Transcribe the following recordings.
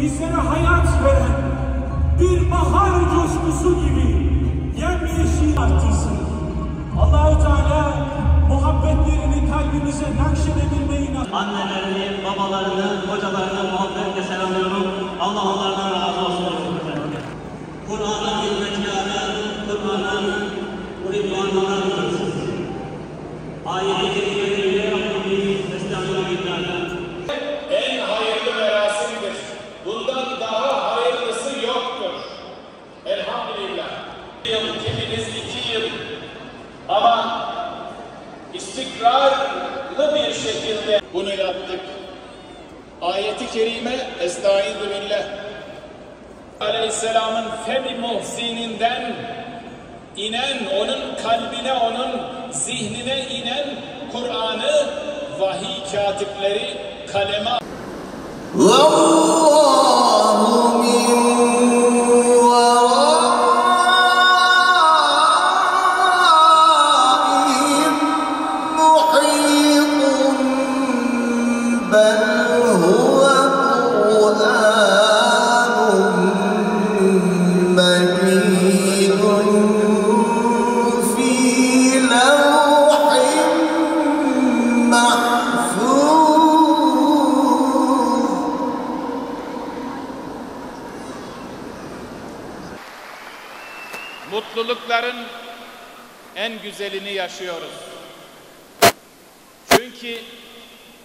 bizlere hayat veren bir bahar coşkusu gibi yemyeşil artırsın. Allah-u Teala muhabbetlerini kalbimize nakşedebilmeyi nasip. Annelerini, babalarını, hocalarını muhabbetle selamlıyorum. Allah onlardan razı olsun. Kur'an'ın hizmetkarı, Kur'an'ın muridvanlarına kılırsın. Ayet-i kerimeleriyle Rabbimiz Estağfirullah. En hayırlı merasimdir. Bundan daha hayırlısı yoktur. Elhamdülillah. Kiminiz 2 yıl ama istikrarlı bir şekilde bunu yaptık. Ayet-i kerime Estaizu billah. Aleyhisselam'ın femi muhsininden inen, onun kalbine, onun zihnine inen Kur'an'ı vahiy katipleri kaleme Vallahu min varaihim muhitun bel huve Kur'anun mecidun fi levhin mahfuz. Mutlulukların en güzelini yaşıyoruz. Çünkü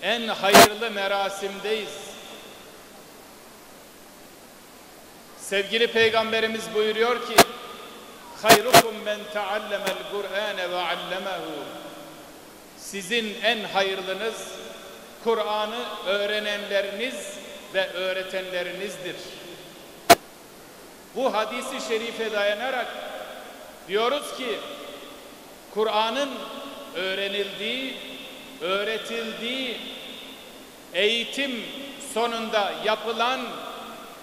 en hayırlı merasimdeyiz. Sevgili Peygamberimiz buyuruyor ki: "Hayrukum men taallemel Kur'ane ve allemehu." Sizin en hayırlınız Kur'an'ı öğrenenleriniz ve öğretenlerinizdir. Bu hadisi şerife dayanarak diyoruz ki Kur'an'ın öğrenildiği, öğretildiği, eğitim sonunda yapılan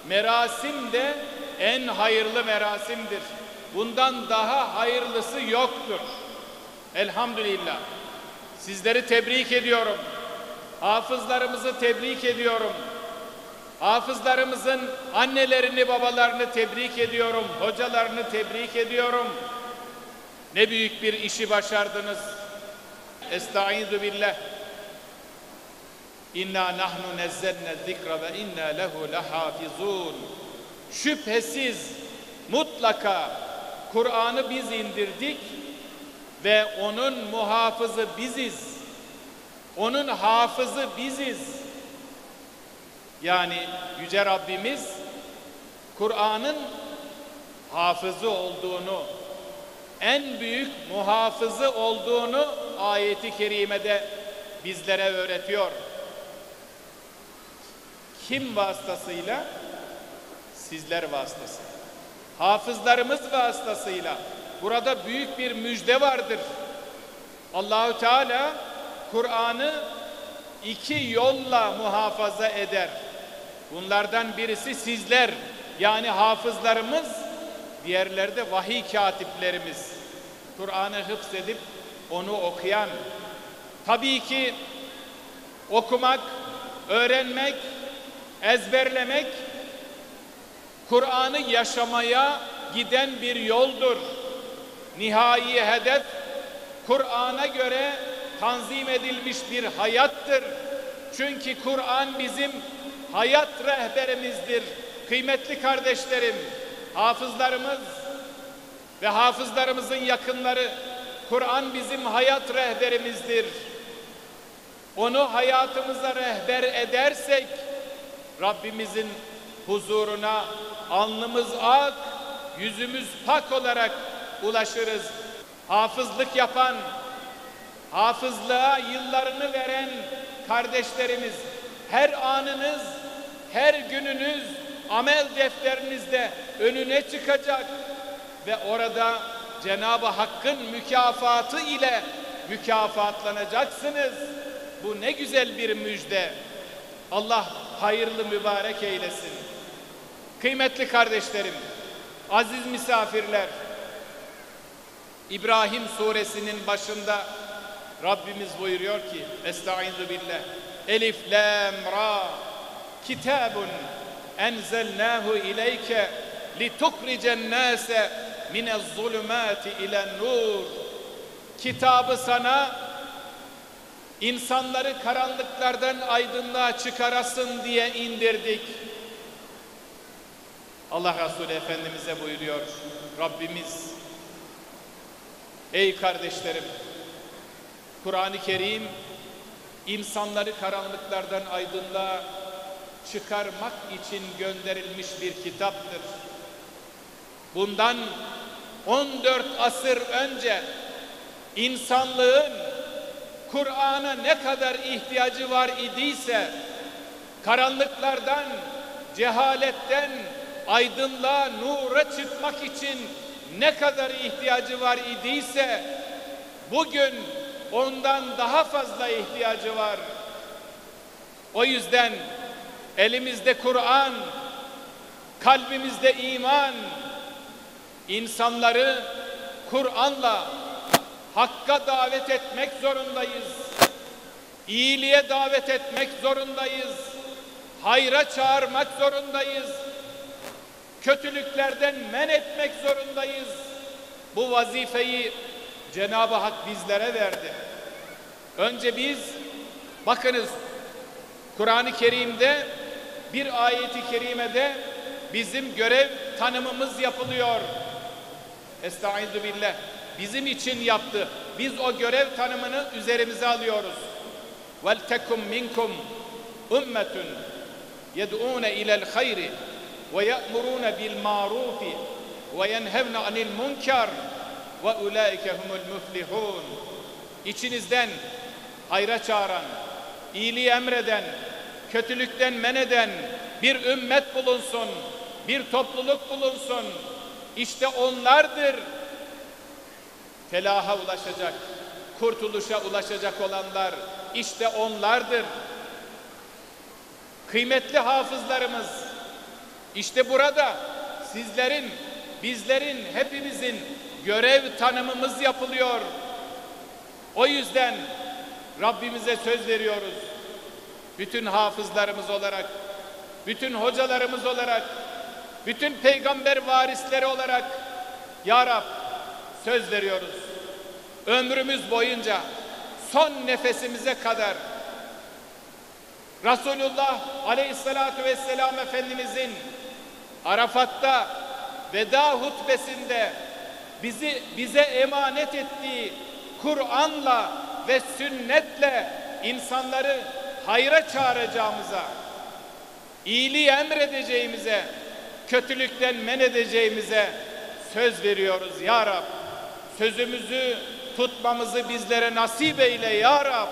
merasim de en hayırlı merasimdir. Bundan daha hayırlısı yoktur. Elhamdülillah. Sizleri tebrik ediyorum. Hafızlarımızı tebrik ediyorum. Hafızlarımızın annelerini, babalarını tebrik ediyorum. Hocalarını tebrik ediyorum. Ne büyük bir işi başardınız. Estaizu billah. İnna nahnu nezzelne zikra ve inna lehu lehafizun. Şüphesiz mutlaka Kur'an'ı biz indirdik ve onun muhafızı biziz. Onun hafızı biziz. Yani Yüce Rabbimiz Kur'an'ın hafızı olduğunu, en büyük muhafızı olduğunu ayeti kerimede bizlere öğretiyor. Kim vasıtasıyla? Sizler vasıtasıyla. Hafızlarımız vasıtasıyla. Burada büyük bir müjde vardır. Allahu Teala Kur'an'ı 2 yolla muhafaza eder. Bunlardan birisi sizler, yani hafızlarımız, diğerleri de vahiy katiplerimiz. Kur'an'ı hıfzedip onu okuyan. Tabii ki okumak, öğrenmek, ezberlemek Kur'an'ı yaşamaya giden bir yoldur. Nihai hedef Kur'an'a göre tanzim edilmiş bir hayattır. Çünkü Kur'an bizim hayat rehberimizdir. Kıymetli kardeşlerim, hafızlarımız ve hafızlarımızın yakınları, Kur'an bizim hayat rehberimizdir. Onu hayatımıza rehber edersek Rabbimizin huzuruna alnımız ak, yüzümüz pak olarak ulaşırız. Hafızlık yapan, hafızlığa yıllarını veren kardeşlerimiz, her anınız, her gününüz amel defterinizde önüne çıkacak ve orada Cenab-ı Hakk'ın mükafatı ile mükafatlanacaksınız. Bu ne güzel bir müjde. Allah hayırlı mübarek eylesin. Kıymetli kardeşlerim, aziz misafirler, İbrahim suresinin başında Rabbimiz buyuruyor ki: Estaizu billah. Elif, lam, ra. Kitabun enzelnahu ileyke lituhricen nase minez-zulumati ilen-nur. Kitabı sana insanları karanlıklardan aydınlığa çıkarasın diye indirdik. Allah Resulü Efendimiz'e buyuruyor Rabbimiz. Ey kardeşlerim, Kur'an-ı Kerim insanları karanlıklardan aydınlığa çıkarmak için gönderilmiş bir kitaptır. Bundan 14 asır önce insanlığın Kur'an'a ne kadar ihtiyacı var idiyse, karanlıklardan, cehaletten aydınlığa, nura çıkmak için ne kadar ihtiyacı var idiyse, bugün ondan daha fazla ihtiyacı var. O yüzden elimizde Kur'an, kalbimizde iman, insanları Kur'an'la hakka davet etmek zorundayız. İyiliğe davet etmek zorundayız. Hayra çağırmak zorundayız. Kötülüklerden men etmek zorundayız. Bu vazifeyi Cenab-ı Hak bizlere verdi. Önce biz, bakınız Kur'an-ı Kerim'de bir ayeti kerimede bizim görev tanımımız yapılıyor. Estaizu billah. Bizim için yaptı. Biz o görev tanımını üzerimize alıyoruz. وَلْتَكُمْ مِنْكُمْ اُمَّةٌ يَدْعُونَ اِلَى الْخَيْرِ وَيَأْمُرُونَ بِالْمَعْرُوفِ وَيَنْهَوْنَ عَنِ الْمُنْكَرِ وَاُولَٰئِكَ هُمُ الْمُفْلِحُونَ. İçinizden hayra çağıran, iyiliği emreden, kötülükten men eden bir ümmet bulunsun, bir topluluk bulunsun. İşte onlardır felaha ulaşacak, kurtuluşa ulaşacak olanlar. İşte onlardır. Kıymetli hafızlarımız, işte burada sizlerin, bizlerin, hepimizin görev tanımımız yapılıyor. O yüzden Rabbimize söz veriyoruz. Bütün hafızlarımız olarak, bütün hocalarımız olarak, bütün peygamber varisleri olarak, Ya Rab, söz veriyoruz. Ömrümüz boyunca son nefesimize kadar Resulullah Aleyhisselatü Vesselam Efendimizin Arafat'ta veda hutbesinde bize emanet ettiği Kur'an'la ve sünnetle insanları hayra çağıracağımıza, iyiliği emredeceğimize, kötülükten men edeceğimize söz veriyoruz Ya Rab. Sözümüzü tutmamızı bizlere nasip eyle Ya Rab.